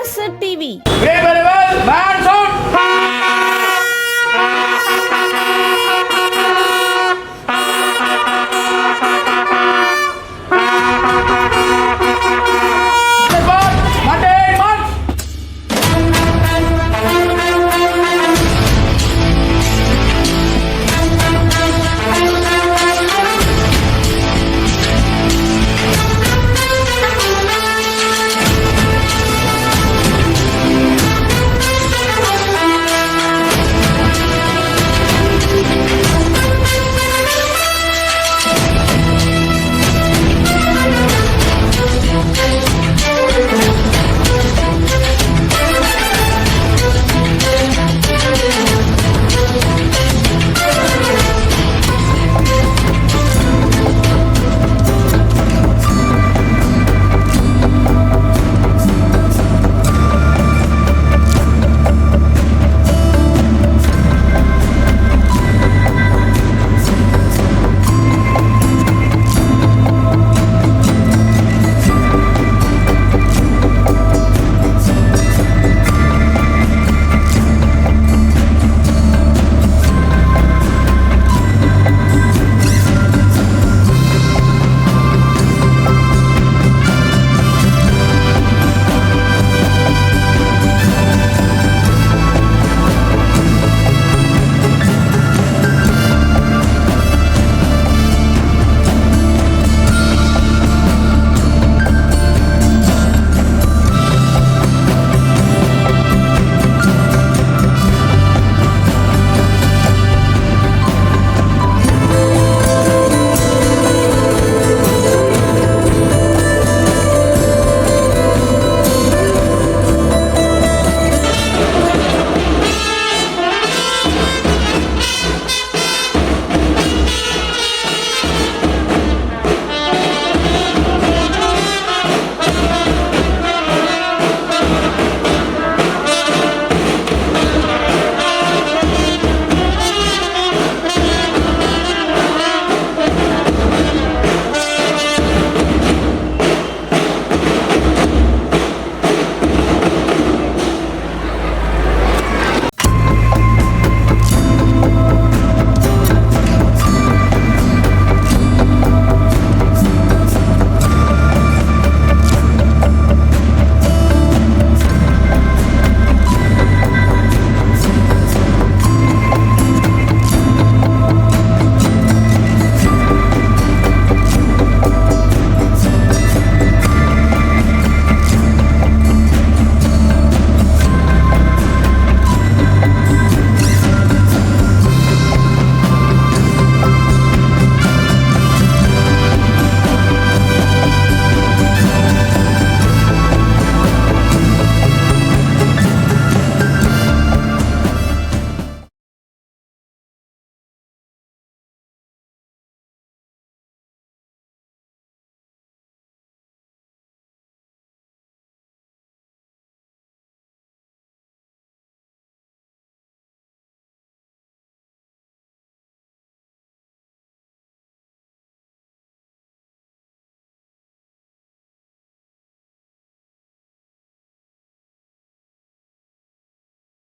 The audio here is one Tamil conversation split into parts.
Master TV. Very well, man out.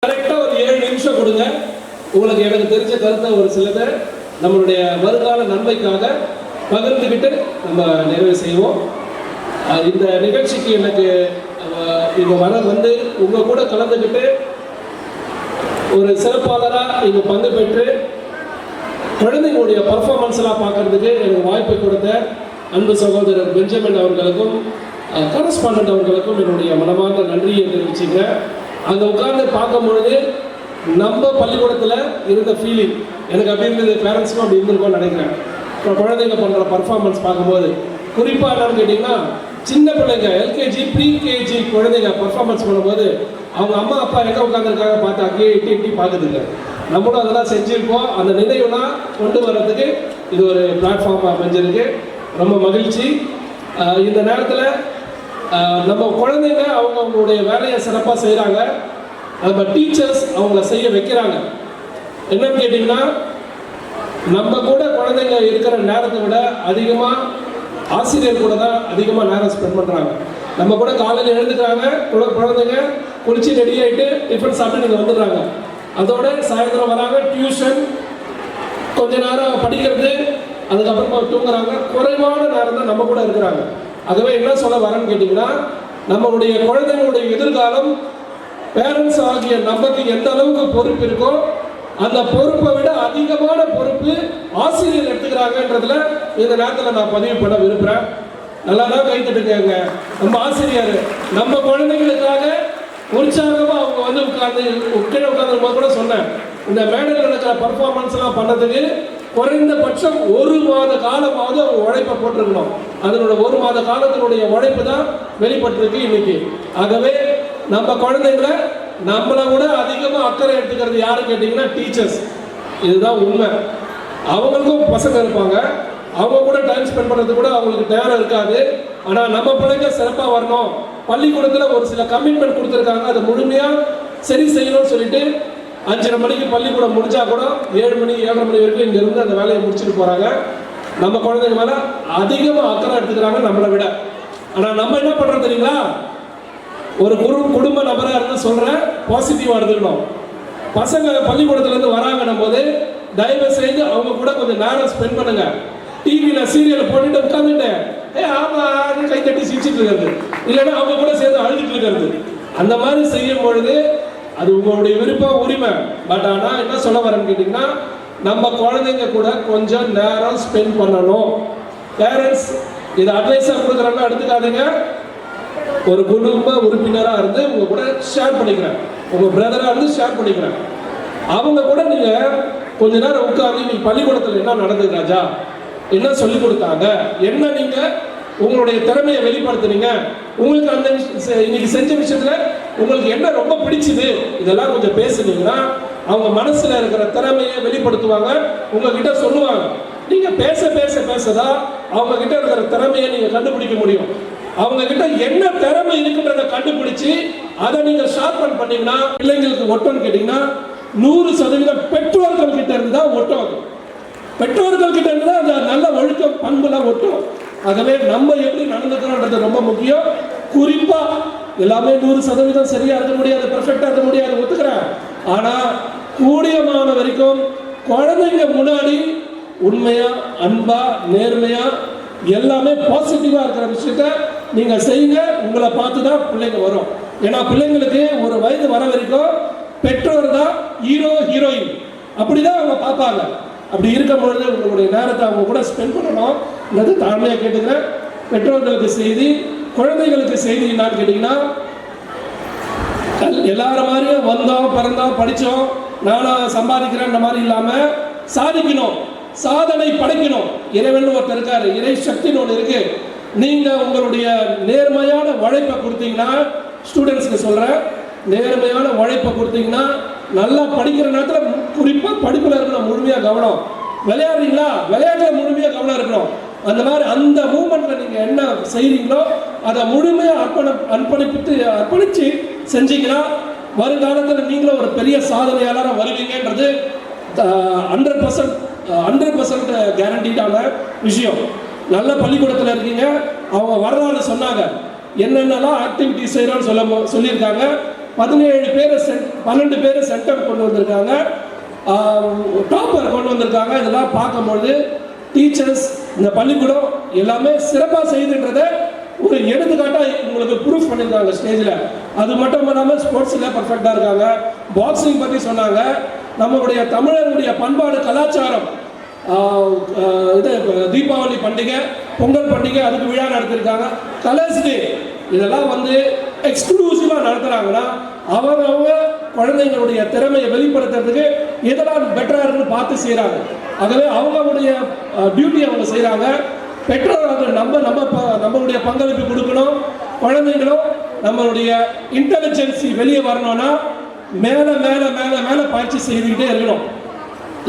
கரெக்டாக ஒரு 7 நிமிஷம் கொடுங்க. உங்களுக்கு எனக்கு தெரிஞ்ச கருத்தை ஒரு சிலதை நம்மளுடைய வருங்கால நன்மைக்காக பகிர்ந்துக்கிட்டு நம்ம நிறைவு செய்வோம். இந்த நிகழ்ச்சிக்கு எனக்கு இங்கே வந்து உங்கள் கூட கலந்துக்கிட்டு ஒரு சிறப்பாளராக இங்கே பங்கு பெற்று குழந்தைங்களுடைய பர்ஃபார்மன்ஸ்லாம் பார்க்கறதுக்கு எனக்கு வாய்ப்பு கொடுத்த அன்பு சகோதரர் பெஞ்சமின் அவர்களுக்கும் கரஸ்பாண்டன்ட் அவர்களுக்கும் என்னுடைய மனமார்ந்த நன்றியை தெரிவிச்சுக்கிறேன். அங்கே உட்கார்ந்து பார்க்கும் பொழுது நம்ம பள்ளிக்கூடத்தில் இருந்த ஃபீலிங் எனக்கு அப்படி இருந்தது, பேரண்ட்ஸ்க்கும் அப்படி இருந்திருக்கோம்னு நினைக்கிறேன். இப்போ குழந்தைங்க பண்ணுற பர்ஃபார்மன்ஸ் பார்க்கும்போது குறிப்பாக என்னன்னு கேட்டிங்கன்னா, சின்ன பிள்ளைங்க எல்கேஜி ப்ரீகேஜி குழந்தைங்க பர்ஃபார்மன்ஸ் பண்ணும்போது அவங்க அம்மா அப்பா எங்கே உட்காந்துருக்காங்க பார்த்து அங்கேயே எட்டி பார்க்குதுங்க. நம்மளும் அதெல்லாம் செஞ்சுருக்கோம். அந்த நினைவுலாம் கொண்டு வர்றதுக்கு இது ஒரு பிளாட்ஃபார்மாக அமைஞ்சிருக்கு. ரொம்ப மகிழ்ச்சி. இந்த நேரத்தில் நம்ம குழந்தைங்க அவங்களுடைய வேலையை சிறப்பாக செய்கிறாங்க. நம்ம டீச்சர்ஸ் அவங்கள செய்ய வைக்கிறாங்க. என்னன்னு கேட்டிங்கன்னா, நம்ம கூட குழந்தைங்க இருக்கிற நேரத்தை விட அதிகமாக ஆசிரியர் கூட தான் அதிகமாக நேரம் ஸ்பெண்ட் பண்ணுறாங்க. நம்ம கூட காலையில் எழுந்துக்கிறாங்க, குழந்தைங்க குளிச்சு ரெடி ஆகிட்டு டிஃபன் சாப்பிட்டு நீங்கள் வந்துடுறாங்க. அதோட சாயந்தரம் வராங்க, டியூஷன், கொஞ்ச நேரம் படிக்கிறது, அதுக்கப்புறமா தூங்குறாங்க. குறைவான நேரம் தான் நம்ம கூட இருக்கிறாங்க. ஆகவே என்ன சொல்ல வரேன்னு கேட்டிங்கன்னா, நம்மளுடைய குழந்தைங்களுடைய எதிர்காலம் பேரண்ட்ஸ் ஆகிய நமக்கு எந்த அளவுக்கு பொறுப்பு இருக்கோ அந்த பொறுப்பை விட அதிகமான பொறுப்பு ஆசிரியர் எடுத்துக்கிறாங்கன்றதுல இந்த நேரத்தில் நான் பதிவு பண்ண விரும்புகிறேன். நல்லா தான் கை தட்டுங்க. நம்ம ஆசிரியர் நம்ம குழந்தைங்களுக்காக உற்சாகமாக அவங்க வந்து கீழே உட்காந்து கூட சொன்னேன், இந்த மேடையில் நடக்கிற பர்ஃபார்மன்ஸ்லாம் பண்ணதுக்கு குறைந்தபட்சம் 1 மாத காலமாவது அவங்க உழைப்பை போட்டிருக்கணும். அதனோட 1 மாத காலத்தினுடைய உழைப்பு தான் வெளிப்பட்டிருக்கு இன்னைக்கு. ஆகவே நம்ம குழந்தைங்களை நம்மளை விட அதிகமாக அக்கறை எடுத்துக்கிறது யாரு கேட்டிங்கன்னா டீச்சர்ஸ். இதுதான் உண்மை. அவங்களுக்கும் பசங்க இருப்பாங்க, அவங்க கூட டைம் ஸ்பெண்ட் பண்ணுறது கூட அவங்களுக்கு நேரம் இருக்காது. ஆனால் நம்ம பிள்ளைங்க சிறப்பாக வரணும், பள்ளிக்கூடத்தில் ஒரு சில கமிட்மெண்ட் கொடுத்துருக்காங்க, அதை முழுமையாக சரி செய்யணும்னு சொல்லிட்டு 5:30 மணிக்கு பள்ளிக்கூடம் முடிஞ்சா கூட 7 மணி 7:30 மணி வரைக்கும் இங்கே இருந்து அந்த வேலையை முடிச்சுட்டு போகிறாங்க. நம்ம குழந்தைங்க மேலே அதிகமாக அக்கறை எடுத்துக்கிறாங்க நம்மளை விட. ஆனால் நம்ம என்ன பண்ணுறோம் தெரியுங்களா, ஒரு குடும்ப நபராக இருந்து சொல்கிறேன், பாசிட்டிவாக எடுத்துக்கணும். பசங்க பள்ளிக்கூடத்துலேருந்து வராங்கன்னும் போது தயவு செய்து அவங்க கூட கொஞ்சம் நேரம் ஸ்பெண்ட் பண்ணுங்க. டிவியில் சீரியல் போட்டுட்டு உட்காந்துட்டு ஆமாம் கை தட்டி சிரிச்சிட்டு இருக்கிறது, இல்லைன்னா அவங்க கூட சேர்ந்து அழுதுட்டு இருக்கிறது, அந்த மாதிரி செய்யும் பொழுது அது உங்களுடைய விருப்பம், உரிமை. பட் ஆனால் என்ன சொல்ல வரேன்னு கேட்டிங்கன்னா, நம்ம குழந்தைங்க கூட கொஞ்சம் நேரம் ஸ்பெண்ட் பண்ணணும். பேரண்ட்ஸ் இதை அட்வைஸாக கொடுக்குறாங்கன்னா எடுத்துக்காதீங்க. ஒரு குடும்ப உறுப்பினராக இருந்து உங்க கூட ஷேர் பண்ணிக்கிறேன், உங்க பிரதராக இருந்து ஷேர் பண்ணிக்கிறேன். அவங்க கூட நீங்க கொஞ்ச நேரம் உட்காந்து நீ பள்ளிக்கூடத்தில் என்ன நடந்தது ராஜா, என்ன சொல்லி கொடுத்தாங்க, என்ன நீங்க உங்களுடைய திறமையை வெளிப்படுத்துனீங்க, உங்களுக்கு அந்த இன்னைக்கு செஞ்ச விஷயத்துல உங்களுக்கு என்ன ரொம்ப பிடிச்சது, இதெல்லாம் கொஞ்சம் பேசுனீங்கன்னா அவங்க மனசுல இருக்கிற திறமையை வெளிப்படுத்துவாங்க, உங்ககிட்ட சொல்லுவாங்க. நீங்க பேச பேச பேசதான் அவங்க கிட்ட இருக்கிற திறமையை நீங்க கண்டுபிடிக்க முடியும். அவங்க கிட்ட என்ன திறமை இருக்குன்றதை கண்டுபிடிச்சு அதை நீங்க ஷார்பன் பண்ணீங்கன்னா பிள்ளைங்களுக்கு ஒட்டம்னு கேட்டீங்கன்னா 100% பெற்றோர்கள் கிட்ட இருந்து தான் ஒட்டும். பெற்றோர்கள் கிட்ட இருந்து தான் அந்த நல்ல ஒழுக்கம் பண்புலாம் ஒட்டும். ஆகவே நம்ம எப்படி நடந்துக்கிறோன்றது ரொம்ப முக்கியம். குறிப்பா எல்லாமே 100% சரியா இருக்க முடியாது, பெர்ஃபெக்டா இருக்க முடியாது, ஒத்துக்கிறேன். ஆனா கூடியமான வரைக்கும் குழந்தைங்க முன்னாடி உண்மையா, அன்பா, நேர்மையா, எல்லாமே பாசிட்டிவா இருக்கிற விஷயத்த நீங்க செய்யுங்க. உங்களை பார்த்து தான் பிள்ளைங்க வரும். ஏன்னா பிள்ளைங்களுக்கு ஒரு வயது வர வரைக்கும் பெற்றோர் தான் ஹீரோ, ஹீரோயின், அப்படிதான் அவங்க பார்ப்பாங்க. அப்படி இருக்கும் பொழுது உங்களுடைய நேரத்தை அவங்க கூட ஸ்பெண்ட் பண்ணணும். தாழ்மையாக கேட்டுக்கிறேன். பெற்றோர்களுக்கு செய்தி, குழந்தைகளுக்கு செய்தி என்னன்னு கேட்டீங்கன்னா, எல்லாரும் மாதிரியும் வந்தோம், பிறந்தோம், படித்தோம், நானா சம்பாதிக்கிறேன் மாதிரி இல்லாமல் சாதிக்கணும், சாதனை படைக்கணும். இறைவன் ஒருத்தர் இருக்காரு, இறை சக்தின்னு ஒன்று இருக்கு. நீங்க உங்களுடைய நேர்மையான உழைப்பை கொடுத்தீங்கன்னா, ஸ்டூடெண்ட்ஸ்க்கு சொல்றேன், நேர்மையான உழைப்பை கொடுத்தீங்கன்னா நல்லா படிக்கிற நேரத்தில் குறிப்பாக படிப்பில் இருக்கணும் முழுமையாக கவனம். விளையாடுறீங்களா, விளையாட்டுல முழுமையாக கவனம் இருக்கணும். அந்த மாதிரி அந்த மூமெண்ட்ல நீங்க என்ன செய்றீங்களோ அதை முழுமையாக அர்ப்பணிச்சு செஞ்சீங்கன்னா வருங்காலத்தில் நீங்களும் ஒரு பெரிய சாதனையாளராக வருவீங்கன்றது 100% கேரண்டீடான விஷயம். நல்ல பள்ளிக்கூடத்தில் இருக்கீங்க, அவங்க வரலாறு சொன்னாங்க, என்னென்னலாம் ஆக்டிவிட்டி செய்கிறோன்னு சொல்லியிருக்காங்க. 12 பேர் சென்டர் கொண்டு வந்திருக்காங்க, டாப்பர் கொண்டு வந்திருக்காங்க. இதெல்லாம் பார்க்கும்போது டீச்சர்ஸ், இந்த பள்ளிக்கூடம் எல்லாமே சிறப்பாக செய்துன்றதை ஒரு எடுத்துக்காட்டாக உங்களுக்கு ப்ரூஃப் பண்ணியிருக்காங்க ஸ்டேஜில். அது மட்டும் இல்லாமல் ஸ்போர்ட்ஸில் பர்ஃபெக்டாக இருக்காங்க. பாக்ஸிங் பற்றி சொன்னாங்க. நம்மளுடைய தமிழர்களுடைய பண்பாடு கலாச்சாரம், இது தீபாவளி பண்டிகை, பொங்கல் பண்டிகை, அதுக்கு விழா நடத்திருக்காங்க. கலர்ஸ் டே, இதெல்லாம் வந்து எக்ஸ்க்ளூசிவாக நடத்துகிறாங்கன்னா அவங்க குழந்தைங்களுடைய திறமையை வெளிப்படுத்துறதுக்கு எதெல்லாம் பெட்டராக இருக்குன்னு பார்த்து செய்கிறாங்க. ஆகவே அவங்களுடைய டியூட்டி அவங்க செய்கிறாங்க. பெற்றோர்கள் நம்மளுடைய பங்களிப்பு கொடுக்கணும். குழந்தைங்களும் நம்மளுடைய இன்டெலிஜென்சி வெளியே வரணும்னா மேலே மேலே மேலே மேலே பயிற்சி செய்துக்கிட்டே இருக்கணும்.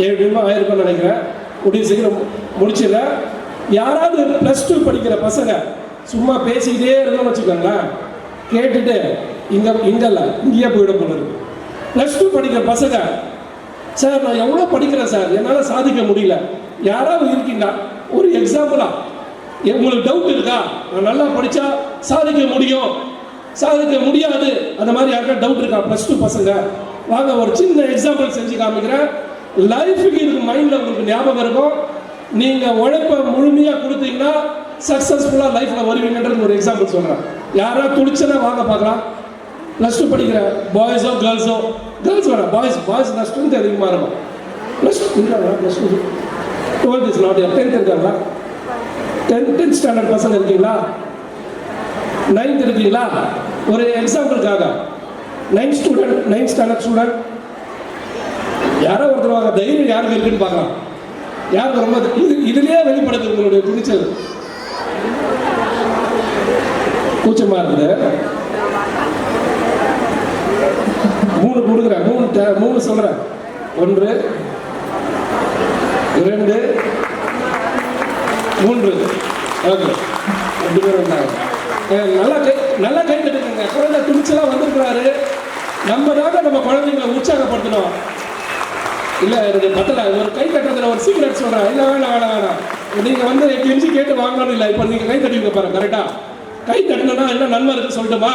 7 நிமிடம் ஆயிருக்கும்னு நினைக்கிறேன், கூடிய சீக்கிரம் முடிச்சிடறேன். யாராவது +2 படிக்கிற பசங்க சும்மா பேசிக்கிட்டே இருக்கணும்னு வச்சுக்கோங்களேன், கேட்டுட்டு இங்கேயே போயிட போகிறது. +2 படிக்கிற பசங்க, சார் நான் எவ்வளோ படிக்கிறேன் சார், என்னால் சாதிக்க முடியல, யாராவது இருக்கீங்களா? ஒரு எக்ஸாம்பிளா உங்களுக்கு டவுட் இருக்கா? நான் நல்லா படித்தா சாதிக்க முடியும், சாதிக்க முடியாது, அந்த மாதிரி யாருக்கா டவுட் இருக்கா? +2 பசங்க வாங்க, ஒரு சின்ன எக்ஸாம்பிள் செஞ்சு காமிக்கிறேன். லைஃபுக்கு இதுக்கு மைண்டில் உங்களுக்கு ஞாபகம் இருக்கும். நீங்கள் உழைப்பை முழுமையாக கொடுத்தீங்கன்னா சக்ஸஸ்ஃபுல்லாக லைஃப்பில் வருவீங்கன்றது ஒரு எக்ஸாம்பிள் சொல்கிறேன். யாராவது துடிச்சனா வாங்க பார்க்கலாம். +2 படிக்கிற பாய்ஸோ கேர்ள்ஸோ, கேர்ள்ஸ் வேணாம், பாய்ஸ் தான் ஸ்ட்ரென்த் அதிகமாக இருக்கும். +2 12th is not year. 10th இருக்காங்களா? 10th ஸ்டாண்டர்ட் பசங்க இருக்கீங்களா? 9th இருக்கீங்களா? ஒரு எக்ஸாம்பிளுக்காக 9th ஸ்டாண்டர்ட் ஸ்டூடெண்ட் யாரோ ஒருத்தர் வாங்க. தைரியம் யாருக்கு இருக்குன்னு பார்க்கலாம். யாருக்கு ரொம்ப இதுலயே வெளிப்படுது உங்களுடைய துணிச்சல். கூச்சமா இருக்குது. 3 கொடுக்குறேன், 3 சொல்றேன். 1 2 3. ஓகே, 2 பேர் வந்தாங்க. நல்லா கை தட்டுங்க. குழந்தை துணிச்சலா வந்திருக்கிறாரு. நம்ம குழந்தைங்களை உற்சாகப்படுத்தணும். இல்லை எனக்கு பத்தலை, ஒரு கை தட்டுறதுல ஒரு சீக்ரெட் சொல்கிறேன். இல்லை வேணாம், நீங்கள் வந்து கெஞ்சி கேட்டு வாங்கணும்னு இல்லை. இப்போ நீங்கள் கை தட்டுவீங்க பாருங்க. கரெக்டாக கை தட்டினா என்ன நன்மை இருக்குன்னு சொல்லட்டுமா?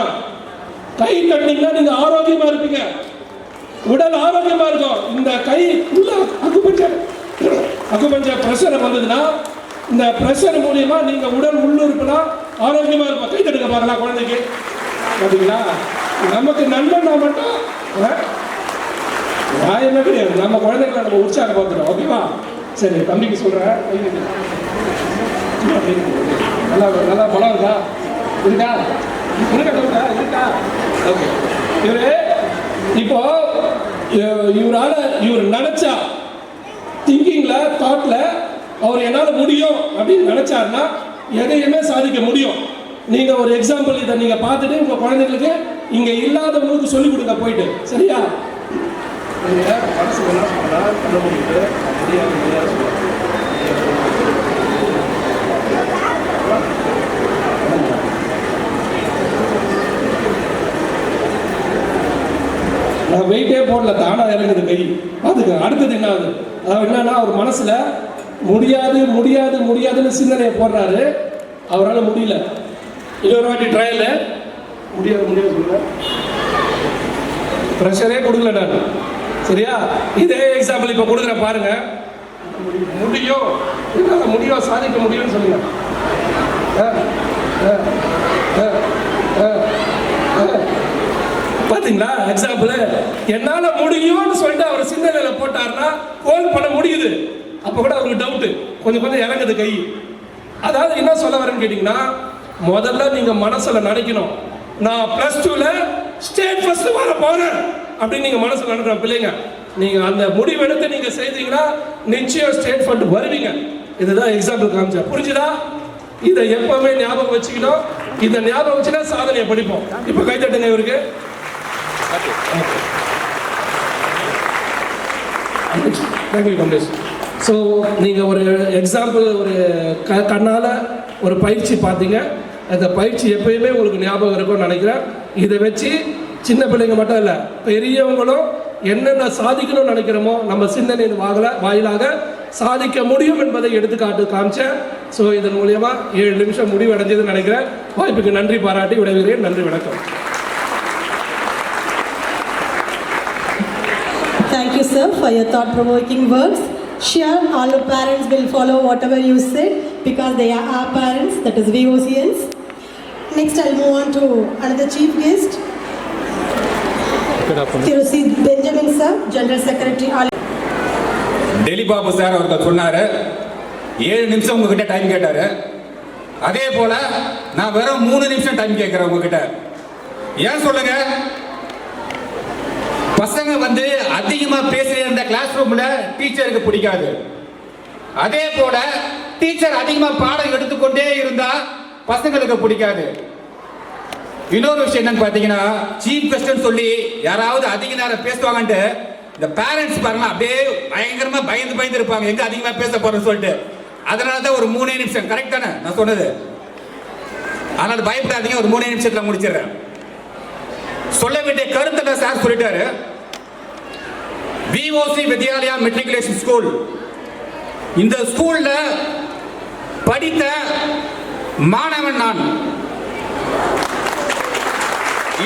கை தட்டினீங்கன்னா நீங்கள் ஆரோக்கியமாக இருப்பீங்க, உடல் ஆரோக்கியமாக இருக்கும். இந்த கை அக்குபஞ்சர் ப்ரெஷர் வந்ததுன்னா இந்த ப்ரெஷர் மூலியமா நீங்கள் உடல் உள்ளுறுப்புலாம் ஆரோக்கியமாக இருக்கும். கை தட்டுங்க பார்க்கலாம் குழந்தைக்கு. பார்த்தீங்களா? நமக்கு நண்பன்னா மட்டும் நியாயமே கிடையாது. நம்ம குழந்தைகளை நம்ம உற்சாகப்படுத்துறோம். ஓகேவா? சரி, தம்பிக்கு சொல்கிறேன். நல்லா பலம் இருக்கா? இருக்கா? ஓகே. இப்போ இவர் நினைச்சா திங்கிங்ல தாட்ல அவர் என்னால் முடியும் அப்படின்னு நினைச்சாருன்னா எதையுமே சாதிக்க முடியும். நீங்க ஒரு எக்ஸாம்பிள் இதை நீங்க பார்த்துட்டு உங்க குழந்தைங்களுக்கு இங்க இல்லாதவங்களுக்கு சொல்லிக் கொடுங்க போயிட்டு. சரியா? மனசு என்ன சொன்னா பண்ண முடியுது முடியாது. நான் வெயிட்டே போடல, தானா இறங்குது கை. அதுக்கு அடுத்தது என்ன ஆகுது? அதாவது என்னன்னா அவர் மனசுல முடியாதுன்னு சிந்தனையை போடுறாரு. அவரால் முடியல. இன்னொரு வாட்டி ட்ரையல் முடியாது சொல்லுங்க. ப்ரெஷரே கொடுக்கல நான். சரியா? இதே எக்ஸாம்பிள் இப்போ கொடுக்குறேன் பாருங்க. முடியும் சாதிக்க முடியும்னு சொல்லுங்க. பாத்தீங்களா எக்ஸாம்பிள்? என்னால முடியும்னு சொல்லிட்டு அவர் சிந்தனையில போட்டாருன்னா கோல் பண்ண முடியுது. அப்ப கூட அவருக்கு டவுட் கொஞ்சம் இறங்குது கை. அதாவது என்ன சொல்ல வரேன்னு கேட்டீங்கன்னா, முதல்ல நீங்க மனசுல நினைக்கணும், நான் +2ல ஸ்டேட் ஃபர்ஸ்ட் வர போறேன் அப்படின்னு நீங்க மனசுல நினைக்கிற பிள்ளைங்க. நீங்க அந்த முடிவெடுத்து நீங்க செய்தீங்கன்னா நிச்சயம் ஸ்டேட் ஃபர்ஸ்ட் வருவீங்க. இதுதான் எக்ஸாம்பிள் காமிச்சா. புரிஞ்சுதா? இதை எப்பவுமே ஞாபகம் வச்சுக்கணும். இதை ஞாபகம் வச்சுன்னா சாதனையை படிப்போம். இப்ப கை தட்டுங்க இவருக்கு. ஸோ நீங்கள் ஒரு எக்ஸாம்பிள் ஒரு கண்ணால் ஒரு பயிற்சி பார்த்தீங்க. அந்த பயிற்சி எப்பயுமே உங்களுக்கு ஞாபகம் இருக்கும்னு நினைக்கிறேன். இதை வச்சு சின்ன பிள்ளைங்க மட்டும் இல்லை, பெரியவங்களும் என்னென்ன சாதிக்கணும்னு நினைக்கிறோமோ நம்ம சிந்தனையின் வாயிலாக சாதிக்க முடியும் என்பதை எடுத்துக்காட்டு காமிச்சேன். ஸோ இதன் மூலியமா 7 நிமிஷம் முடிவடைஞ்சதுன்னு நினைக்கிறேன். வாய்ப்புக்கு நன்றி பாராட்டி விடைபெறுகிறேன். நன்றி, வணக்கம். Thank you, sir, for your thought-provoking words. Sure, all the parents will follow whatever you said because they are our parents, that is VOCNs. Next, I'll move on to another chief guest. Thirusi Benjamin, sir, General Secretary. Delhi Babu sir அவர்கள் சொன்னாரு 7 நிமிஷம் உங்ககிட்ட டைம் கேட்டாரு. அதே போல நான் வெறும் 3 நிமிஷம் டைம் கேட்கிறேன் உங்ககிட்ட. ஏன் சொல்லுங்க? பசங்க அதிகமா பேசுற இந்த கிளாஸ் ரூம்ல டீச்சருக்கு பிடிக்காது. அதே போல டீச்சர் அதிகமா பாடம் எடுத்துக்கொண்டே இருந்தா பசங்களுக்கு பிடிக்காது. இன்னொரு விஷயம் என்னன்னு பாத்தீங்கன்னா, சீஃப் கெஸ்ட்னு சொல்லி யாராவது அதிக நேரம் பேசுவாங்கன்ட்டு இந்த பேரண்ட்ஸ் பாருங்க அப்படியே பயங்கரமா பயந்து இருப்பாங்க, எங்க அதிகமா பேச போறோம்னு சொல்லிட்டு. அதனாலதான் ஒரு 3 நிமிஷம். கரெக்ட் தானே நான் சொன்னது? அதனால பயப்படாதீங்க, ஒரு 3 நிமிஷத்துல முடிச்சிடுறேன். சொல்ல வேண்டிய கருத்தை சார் சொல்லிட்டாரு. VOC வித்யாலயா மெட்ரிகுலேஷன் ஸ்கூல், இந்த ஸ்கூல்ல படித்த மாணவன் நான்.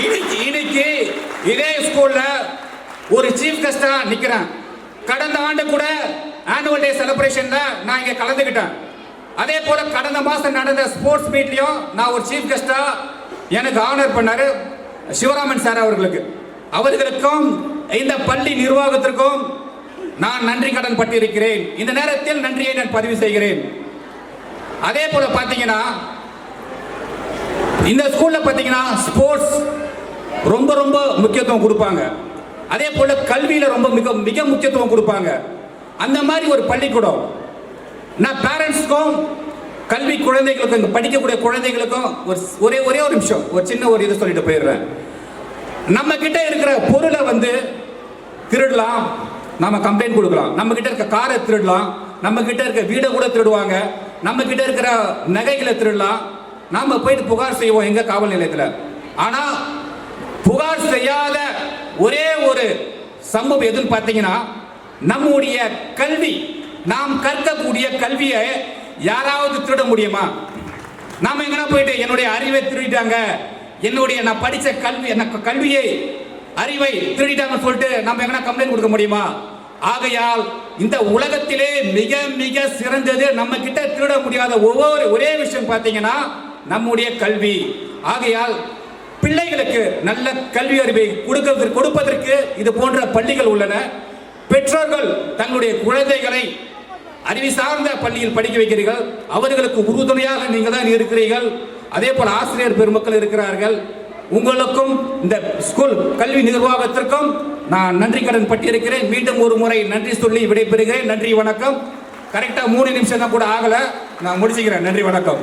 இன்னைக்கு இதே ஸ்கூல்ல ஒரு சீஃப் கெஸ்டா நிக்கிறேன். கடந்த ஆண்டு கூட ஆனுவல் டே செலிப்ரேஷன்ல நான் இங்க கலந்துக்கிட்டேன். அதே போல கடந்த மாசம் நடந்த ஸ்போர்ட்ஸ் மீட்லயும் நான் ஒரு சீஃப் கெஸ்டா எனக்கு ஆனர் பண்ணாரு சிவராமன் சார் அவர்களுக்கும் இந்த பள்ளி நிர்வாகத்திற்கும் நான் நன்றி கடன் பட்டிருக்கிறேன். இந்த நேரத்தில் நன்றியை நான் பதிவு செய்கிறேன். அதே போல பாத்தீங்கன்னா இந்த ஸ்கூல்ல பாத்தீங்கன்னா ஸ்போர்ட்ஸ் ரொம்ப ரொம்ப முக்கியத்துவம் கொடுப்பாங்க. அதே போல கல்வியில ரொம்ப மிக மிக முக்கியத்துவம் கொடுப்பாங்க. அந்த மாதிரி ஒரு பள்ளிக்கூடம் நான் பேரண்ட்ஸ்க்கும் கல்வி குழந்தைகளுக்கும் இங்க படிக்கக்கூடிய குழந்தைகளுக்கும் ஒரே ஒரு நிமிஷம் ஒரு சின்ன ஒரு இது சொல்லிட்டு போயிடுறேன். நம்ம கிட்ட இருக்கிற பொருளை வந்து திருடலாம், நாம கம்ப்ளைண்ட் கொடுக்கலாம். நம்ம கிட்ட இருக்க காரை திருடலாம், நம்ம கிட்ட இருக்க வீடை கூட திருடுவாங்க, நம்ம கிட்ட இருக்கிற நகைகளை திருடலாம். நாம போயிட்டு புகார் செய்வோம் எங்க காவல் நிலையத்தில். ஆனா புகார் செய்யாத ஒரே ஒரு சம்பவம் எதுன்னு பார்த்தீங்கன்னா நம்முடைய கல்வி, நாம் கற்கக்கூடிய கல்வியை யாராவது திருட முடியுமா? நாம எங்கன்னா போயிட்டு என்னுடைய அறிவை திருடிட்டாங்க, என்னுடைய நான் படிச்ச கல்வி எனக்கு கல்வியை அறிவை திருடிட்டாங்கன்னு சொல்லிட்டு நம்ம எங்கன்னா கம்ப்ளைண்ட் கொடுக்க முடியுமா? ஆகையால் இந்த உலகத்திலே மிக மிக சிறந்தது நம்ம கிட்ட திருட முடியாத ஒரே விஷயம் பார்த்தீங்கன்னா நம்முடைய கல்வி. ஆகையால் பிள்ளைகளுக்கு நல்ல கல்வி அறிவை கொடுப்பதற்கு இது போன்ற பள்ளிகள் உள்ளன. பெற்றோர்கள் தங்களுடைய குழந்தைகளை அறிவு சார்ந்த பள்ளியில் படிக்க வைக்கிறீர்கள், அவர்களுக்கு உறுதுணையாக நீங்கள் தான் இருக்கிறீர்கள். அதே போல ஆசிரியர் பெருமக்கள் இருக்கிறார்கள். உங்களுக்கும் இந்த ஸ்கூல் கல்வி நிர்வாகத்திற்கும் நான் நன்றி கடன் பட்டிருக்கிறேன். மீண்டும் ஒரு முறை நன்றி சொல்லி விடைபெறுகிறேன். நன்றி, வணக்கம். கரெக்டா 3 நிமிஷம் தான் கூட ஆகல, நான் முடிச்சுக்கிறேன். நன்றி, வணக்கம்.